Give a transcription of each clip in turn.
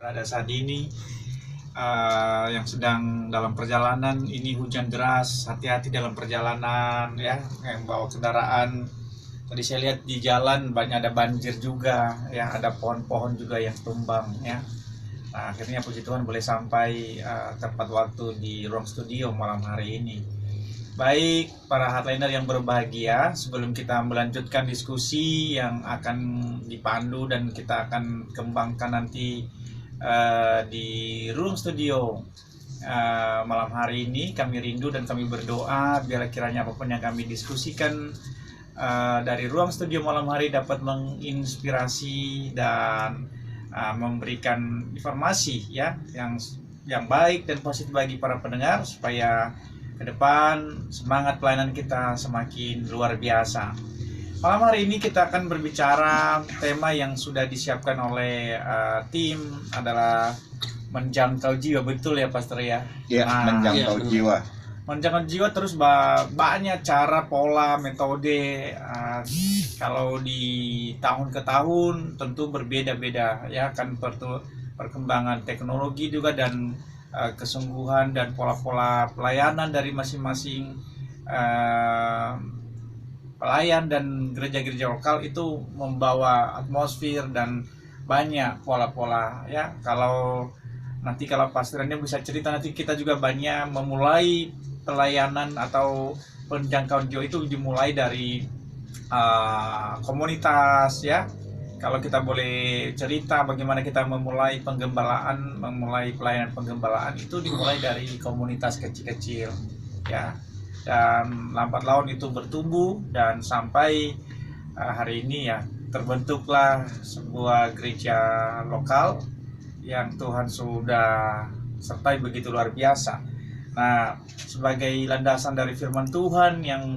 Pada saat ini yang sedang dalam perjalanan, ini hujan deras, hati-hati dalam perjalanan ya, yang bawa kendaraan. Tadi saya lihat di jalan banyak ada banjir juga ya, ada pohon-pohon juga yang tumbang ya. Nah, akhirnya puji Tuhan boleh sampai tepat waktu di ruang studio malam hari ini. Baik, para hardliner yang berbahagia, sebelum kita melanjutkan diskusi yang akan dipandu dan kita akan kembangkan nanti di ruang studio malam hari ini, kami rindu dan kami berdoa biar kiranya apapun yang kami diskusikan dari ruang studio malam hari dapat menginspirasi dan memberikan informasi ya yang baik dan positif bagi para pendengar, supaya ke depan semangat pelayanan kita semakin luar biasa. Malam hari ini kita akan berbicara tema yang sudah disiapkan oleh tim adalah menjangkau jiwa, betul ya Pastor ya? Iya, menjangkau jiwa. Menjangkau jiwa, terus banyak cara, pola, metode. Kalau di tahun ke tahun tentu berbeda-beda ya, kan perkembangan teknologi juga dan kesungguhan dan pola-pola pelayanan dari masing-masing pelayan dan gereja-gereja lokal itu membawa atmosfer dan banyak pola-pola ya. Kalau pastorannya bisa cerita, nanti kita juga banyak memulai pelayanan atau penjangkauan jiwa itu dimulai dari komunitas ya. Kalau kita boleh cerita bagaimana kita memulai pelayanan penggembalaan itu dimulai dari komunitas kecil-kecil ya. Dan lambat laun itu bertumbuh dan sampai hari ini ya terbentuklah sebuah gereja lokal yang Tuhan sudah sertai begitu luar biasa. Nah, sebagai landasan dari firman Tuhan yang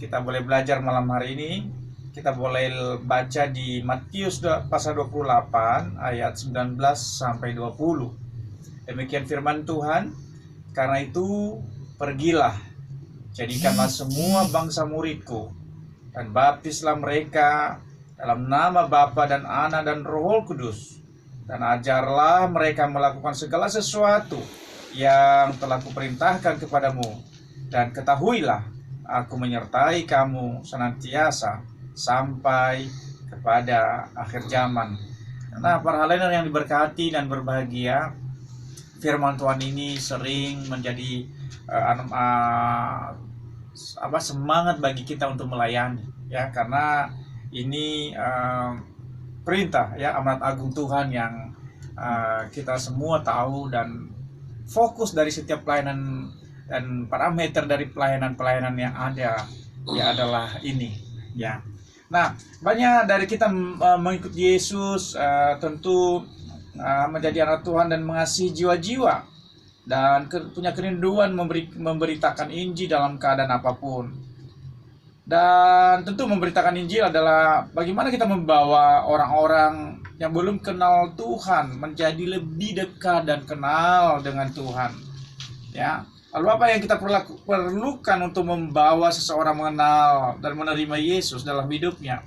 kita boleh belajar malam hari ini, kita boleh baca di Matius pasal 28 ayat 19 sampai 20. Demikian firman Tuhan. Karena itu pergilah, jadikanlah semua bangsa muridku, dan baptislah mereka dalam nama Bapa dan Anak dan Roh Kudus, dan ajarlah mereka melakukan segala sesuatu yang telah kuperintahkan kepadamu, dan ketahuilah aku menyertai kamu senantiasa sampai kepada akhir zaman. Nah, para hadirin yang diberkati dan berbahagia, firman Tuhan ini sering menjadi semangat bagi kita untuk melayani ya, karena ini perintah ya, amanat agung Tuhan yang kita semua tahu, dan fokus dari setiap pelayanan dan parameter dari pelayanan yang ada ya adalah ini ya. Nah, banyak dari kita mengikuti Yesus tentu menjadi anak Tuhan dan mengasihi jiwa-jiwa dan punya kerinduan memberitakan Injil dalam keadaan apapun. Dan tentu memberitakan Injil adalah bagaimana kita membawa orang-orang yang belum kenal Tuhan menjadi lebih dekat dan kenal dengan Tuhan ya. Lalu apa yang kita perlukan untuk membawa seseorang mengenal dan menerima Yesus dalam hidupnya?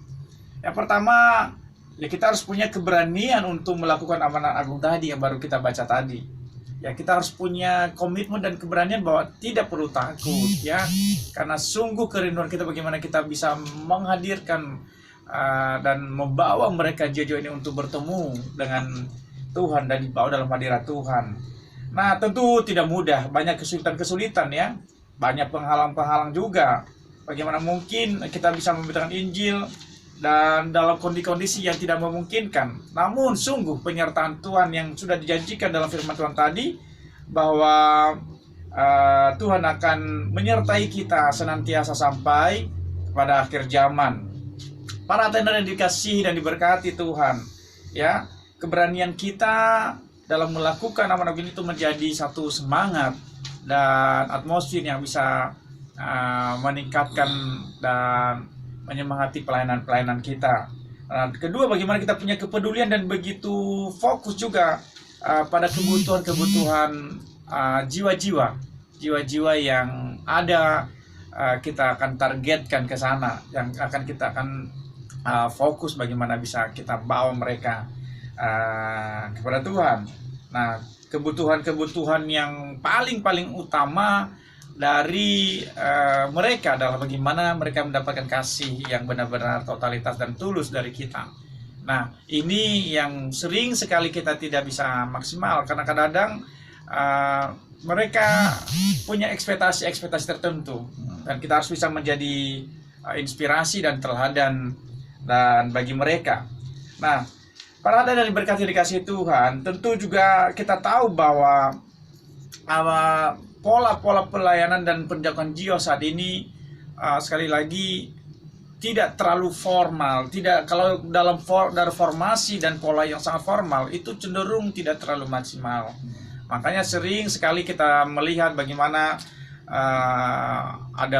Yang pertama ya, kita harus punya keberanian untuk melakukan amanat agung tadi yang baru kita baca tadi. Ya, kita harus punya komitmen dan keberanian bahwa tidak perlu takut ya, karena sungguh kerinduan kita bagaimana kita bisa menghadirkan dan membawa mereka jiwa-jiwa ini untuk bertemu dengan Tuhan dan dibawa dalam hadirat Tuhan. Nah, tentu tidak mudah, banyak kesulitan-kesulitan ya, banyak penghalang-penghalang juga. Bagaimana mungkin kita bisa memberitakan Injil dan dalam kondisi yang tidak memungkinkan. Namun sungguh penyertaan Tuhan yang sudah dijanjikan dalam firman Tuhan tadi, bahwa Tuhan akan menyertai kita senantiasa sampai pada akhir zaman. Para hadirin yang dikasihi dan diberkati Tuhan ya, keberanian kita dalam melakukan amanat ini itu menjadi satu semangat dan atmosfer yang bisa meningkatkan dan menyemangati pelayanan kita. Kedua, bagaimana kita punya kepedulian dan begitu fokus juga pada kebutuhan jiwa-jiwa yang ada. Kita akan targetkan ke sana, yang kita akan fokus bagaimana bisa kita bawa mereka. kepada Tuhan. Nah, kebutuhan-kebutuhan yang paling utama dari mereka adalah bagaimana mereka mendapatkan kasih yang benar-benar totalitas dan tulus dari kita. Nah, ini yang sering sekali kita tidak bisa maksimal karena kadang-kadang mereka punya ekspektasi tertentu dan kita harus bisa menjadi inspirasi dan teladan dan bagi mereka. Nah, para dan diberkati dikasih Tuhan, tentu juga kita tahu bahwa pola pelayanan dan penjagaan jiwa saat ini sekali lagi tidak terlalu formal. Kalau dari formasi dan pola yang sangat formal itu cenderung tidak terlalu maksimal. Makanya sering sekali kita melihat bagaimana ada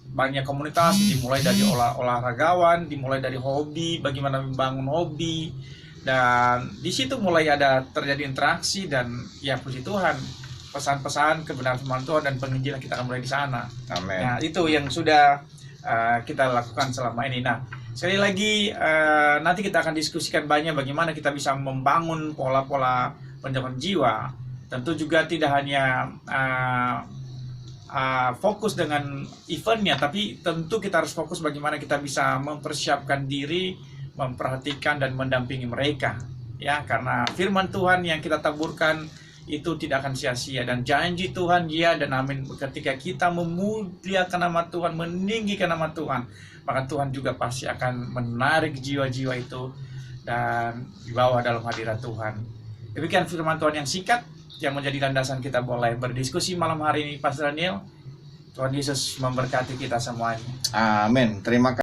banyak komunitas dimulai dari olahragawan, dimulai dari hobi, bagaimana membangun hobi, dan di situ mulai ada terjadi interaksi dan ya puji Tuhan, pesan-pesan kebenaran firman Tuhan dan penginjilan kita akan mulai di sana. Amin. Nah, itu yang sudah kita lakukan selama ini. Nah, sekali lagi nanti kita akan diskusikan banyak bagaimana kita bisa membangun pola-pola penjagaan jiwa. Tentu juga tidak hanya fokus dengan eventnya, tapi tentu kita harus fokus bagaimana kita bisa mempersiapkan diri, memperhatikan dan mendampingi mereka, ya, karena firman Tuhan yang kita taburkan itu tidak akan sia-sia dan janji Tuhan ya dan amin. Ketika kita memuliakan nama Tuhan, meninggikan nama Tuhan, maka Tuhan juga pasti akan menarik jiwa-jiwa itu dan dibawa dalam hadirat Tuhan. Demikian firman Tuhan yang singkat yang menjadi landasan kita boleh berdiskusi malam hari ini, Pastor Daniel. Tuhan Yesus memberkati kita semuanya. Amin. Terima kasih.